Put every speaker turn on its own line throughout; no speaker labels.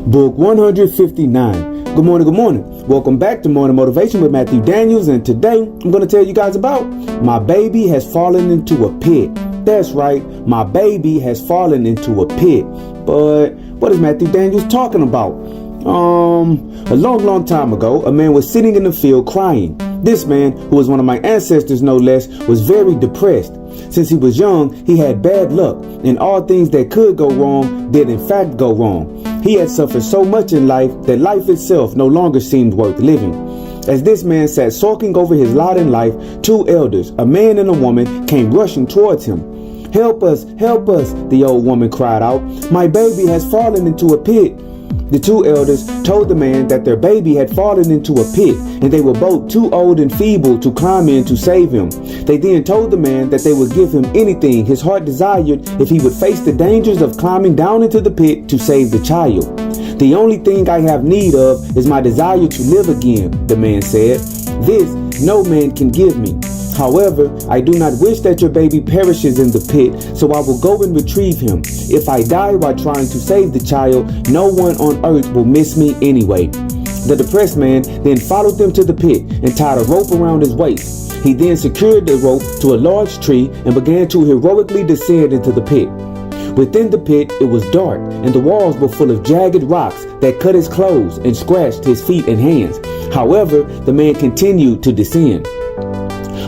Book 159. Good morning, good morning. Welcome back to Morning Motivation with Matthew Daniels, and today I'm going to tell you guys about my baby has fallen into a pit. That's right, my baby has fallen into a pit. But what is Matthew Daniels talking about? A long time ago, a man was sitting in the field crying. This man, who was one of my ancestors no less, was very depressed. Since he was young, he had bad luck, and all things that could go wrong did in fact go wrong. He had suffered so much in life that life itself no longer seemed worth living. As this man sat sulking over his lot in life, two elders, a man and a woman, came rushing towards him. Help us, the old woman cried out. My baby has fallen into a pit. The two elders told the man that their baby had fallen into a pit, and they were both too old and feeble to climb in to save him. They then told the man that they would give him anything his heart desired if he would face the dangers of climbing down into the pit to save the child. The only thing I have need of is my desire to live again, the man said. This no man can give me. However, I do not wish that your baby perishes in the pit, so I will go and retrieve him. If I die while trying to save the child, no one on earth will miss me anyway. The depressed man then followed them to the pit and tied a rope around his waist. He then secured the rope to a large tree and began to heroically descend into the pit. Within the pit, it was dark, and the walls were full of jagged rocks that cut his clothes and scratched his feet and hands. However, the man continued to descend.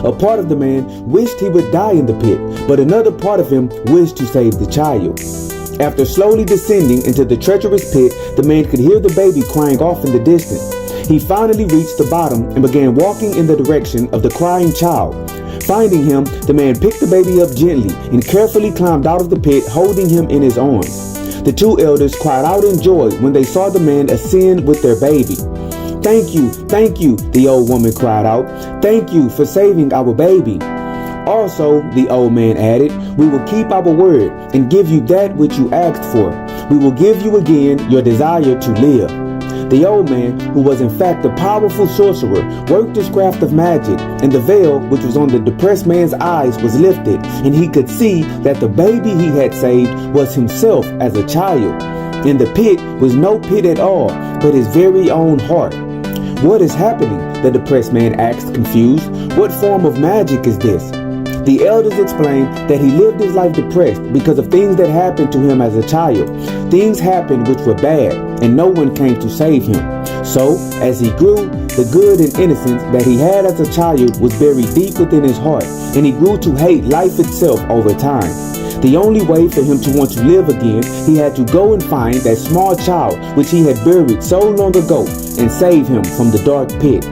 A part of the man wished he would die in the pit, but another part of him wished to save the child. After slowly descending into the treacherous pit, the man could hear the baby crying off in the distance. He finally reached the bottom and began walking in the direction of the crying child. Finding him, the man picked the baby up gently and carefully climbed out of the pit, holding him in his arms. The two elders cried out in joy when they saw the man ascend with their baby. Thank you, the old woman cried out. Thank you for saving our baby. Also, the old man added, we will keep our word and give you that which you asked for. We will give you again your desire to live. The old man, who was in fact a powerful sorcerer, worked his craft of magic, and the veil which was on the depressed man's eyes was lifted, and he could see that the baby he had saved was himself as a child. In the pit was no pit at all, but his very own heart. What is happening? The depressed man asked, confused. What form of magic is this? The elders explained that he lived his life depressed because of things that happened to him as a child. Things happened which were bad, and no one came to save him. So, as he grew, the good and innocence that he had as a child was buried deep within his heart, and he grew to hate life itself over time. The only way for him to want to live again, he had to go and find that small child which he had buried so long ago and save him from the dark pit.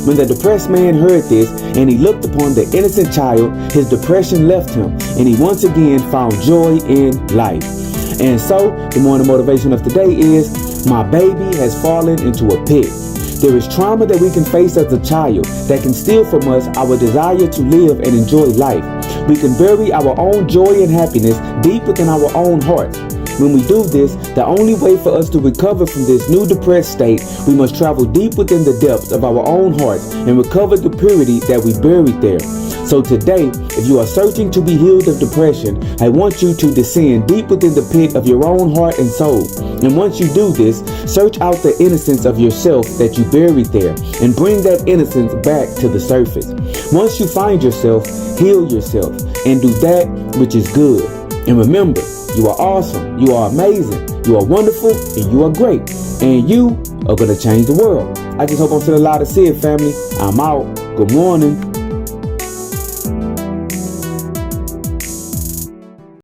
When the depressed man heard this and he looked upon the innocent child, his depression left him and he once again found joy in life. And so, the morning motivation of today is, my baby has fallen into a pit. There is trauma that we can face as a child that can steal from us our desire to live and enjoy life. We can bury our own joy and happiness deep within our own hearts. When we do this, the only way for us to recover from this new depressed state, we must travel deep within the depths of our own hearts and recover the purity that we buried there. So today, if you are searching to be healed of depression, I want you to descend deep within the pit of your own heart and soul. And once you do this, search out the innocence of yourself that you buried there and bring that innocence back to the surface. Once you find yourself, heal yourself and do that which is good. And remember, you are awesome, you are amazing, you are wonderful, and you are great. And you are going to change the world. I just hope I'm still allowed to see it, family. I'm out. Good morning.